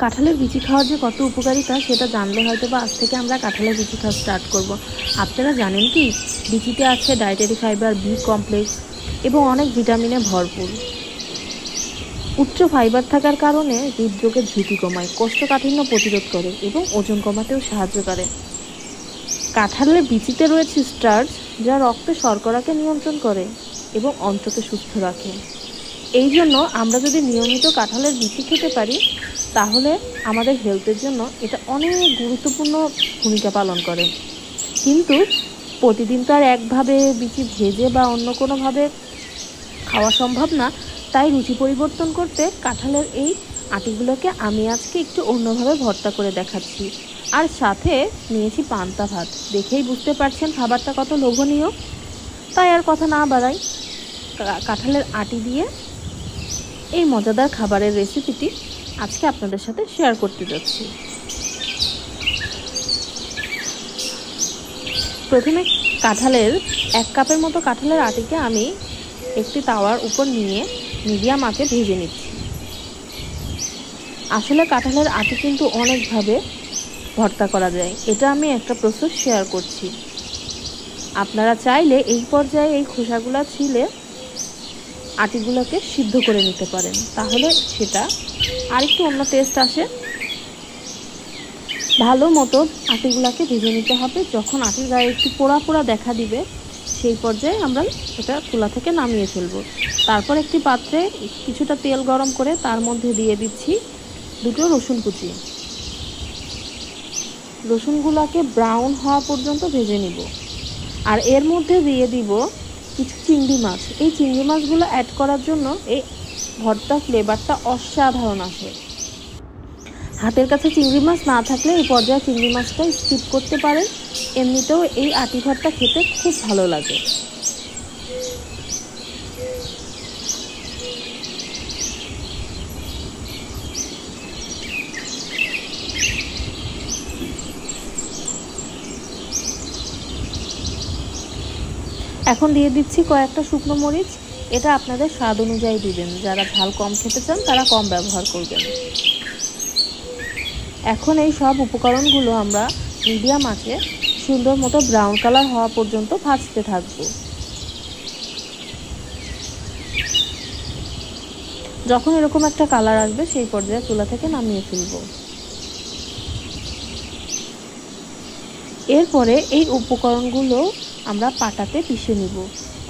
কাঁঠালের বিচি খাওয়ার যে কত উপকারিতা সেটা জানলে হয়তো বা আজ থেকে আমরা কাঁঠালের বিচি খাওয়া স্টার্ট করব। আপনারা জানেন কি, বিচিতে আছে ডায়েটারি ফাইবার, বি কমপ্লেক্স এবং অনেক ভিটামিনে ভরপুর। উচ্চ ফাইবার থাকার কারণে হৃদরোগের ঝুঁকি কমায়, কোষ্ঠকাঠিন্য প্রতিরোধ করে এবং ওজন কমাতেও সাহায্য করে। কাঁঠালের বিচিতে রয়েছে স্টার্চ, যা রক্তে শর্করাকে নিয়ন্ত্রণ করে এবং অন্ত্রকে সুস্থ রাখে। এই জন্য আমরা যদি নিয়মিত কাঁঠালের বিচি খেতে পারি তাহলে আমাদের হেলথের জন্য এটা অনেক গুরুত্বপূর্ণ ভূমিকা পালন করে। কিন্তু প্রতিদিন তো আর একভাবে বিচি ভেজে বা অন্য কোনোভাবে খাওয়া সম্ভব না, তাই রুচি পরিবর্তন করতে কাঁঠালের এই আটিগুলোকে আমি আজকে একটু অন্যভাবে ভর্তা করে দেখাচ্ছি। আর সাথে নিয়েছি পান্তা ভাত। দেখেই বুঝতে পারছেন খাবারটা কত লোভনীয়। তাই আর কথা না বাড়াই, কাঁঠালের আটি দিয়ে এই মজাদার খাবারের রেসিপিটি আজকে আপনাদের সাথে শেয়ার করতে যাচ্ছি। প্রথমে এক কাপের মতো কাঁঠালের আটিকে আমি একটি তাওয়ার উপর নিয়ে মিডিয়াম আঁচে ভেজে নিচ্ছি। আসলে কাঁঠালের আটি কিন্তু অনেকভাবে ভর্তা করা যায়, এটা আমি একটা প্রসেস শেয়ার করছি। আপনারা চাইলে এই পর্যায়ে এই খোসাগুলো ছিলে আটিগুলোকে সিদ্ধ করে নিতে পারেন, তাহলে সেটা আরেকটু অন্য টেস্ট আসে। ভালো মতো আটিগুলোকে ভেজে নিতে হবে। যখন আটির গায়ে একটু পোড়া পোড়া দেখা দিবে সেই পর্যায়ে আমরা এটা চুলা থেকে নামিয়ে ফেলবো। তারপর একটি পাত্রে কিছুটা তেল গরম করে তার মধ্যে দিয়ে দিচ্ছি দুটো রসুন কুচি। রসুনগুলোকে ব্রাউন হওয়া পর্যন্ত ভেজে নিব। আর এর মধ্যে দিয়ে দিব কিছু চিংড়ি মাছ। এই চিংড়ি মাছগুলো অ্যাড করার জন্য এই ভর্তা ফ্লেভারটা অসাধারণ আসে। হাতের কাছে চিংড়ি মাছ না থাকলে এই পর্যায়ে চিংড়ি মাছটা স্কিপ করতে পারেন। এমনিতেও এই আটি ভর্তা খেতে খুব ভালো লাগে। এখন দিয়ে দিচ্ছি কয়েকটা শুকনো মরিচ। এটা আপনাদের স্বাদ অনুযায়ী দিবেন, যারা ঝাল কম খেতে চান তারা কম ব্যবহার করবেন। এখন এই সব উপকরণগুলো আমরা মিডিয়াম আঁচে সুন্দর মতো ব্রাউন কালার হওয়া পর্যন্ত ভাজতে থাকব। যখন এরকম একটা কালার আসবে সেই পর্যায়ে চুলা থেকে নামিয়ে ফেলব। এরপরে এই উপকরণগুলো আমরা পাটাতে পিষে নিব।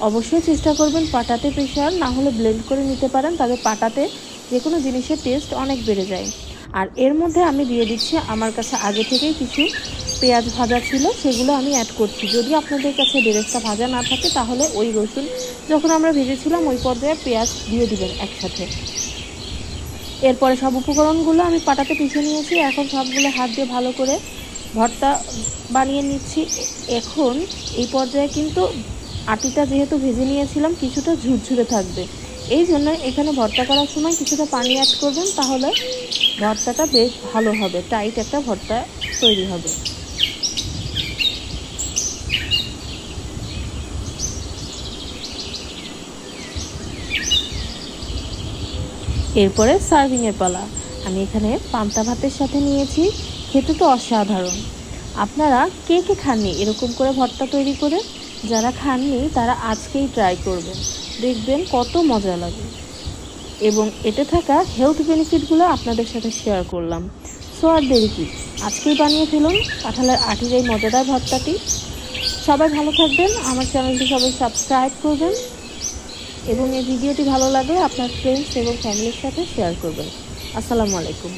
অবশ্যই চেষ্টা করবেন পাটাতে পিষার, না হলে ব্লেন্ড করে নিতে পারেন, তবে পাটাতে যে কোনো জিনিসের টেস্ট অনেক বেড়ে যায়। আর এর মধ্যে আমি দিয়ে দিচ্ছি আমার কাছে আগে থেকেই কিছু পেঁয়াজ ভাজা ছিল, সেগুলো আমি অ্যাড করছি। যদি আপনাদের কাছে বেরেস্তা ভাজা না থাকে তাহলে ওই রসুন যখন আমরা ভেজেছিলাম ওই পর্যায়ে পেঁয়াজ দিয়ে দিবেন একসাথে। এরপরে সব উপকরণগুলো আমি পাটাতে পিষে নিয়েছি। এখন সবগুলো হাত দিয়ে ভালো করে ভর্তা বানিয়ে নিচ্ছি। এখন এই পর্যায়ে কিন্তু আটিটা যেহেতু ভেজে নিয়েছিলাম কিছুটা ঝুরঝুরে থাকবে, এই জন্য এখানে ভর্তা করার সময় কিছুটা পানি অ্যাড করবেন, তাহলে ভর্তাটা বেশ ভালো হবে, টাইট একটা ভর্তা তৈরি হবে। এরপরে সার্ভিংয়ের পালা। আমি এখানে পান্তা ভাতের সাথে নিয়েছি, খেতে তো অসাধারণ। আপনারা কে কে খাননি এরকম করে ভর্তা তৈরি করে? যারা খাননি তারা আজকেই ট্রাই করবেন, দেখবেন কত মজা লাগে। এবং এতে থাকা হেলথ বেনিফিটগুলো আপনাদের সাথে শেয়ার করলাম। সো আর দেরি কি, আজকেই বানিয়ে ফেলুন কাঁঠালের আটির এই মজাদার ভর্তাটি। সবাই ভালো থাকবেন, আমার চ্যানেলটি সবাই সাবস্ক্রাইব করবেন এবং এই ভিডিওটি ভালো লাগলে আপনার ফ্রেন্ডস এবং ফ্যামিলির সাথে শেয়ার করবেন। আসসালামু আলাইকুম।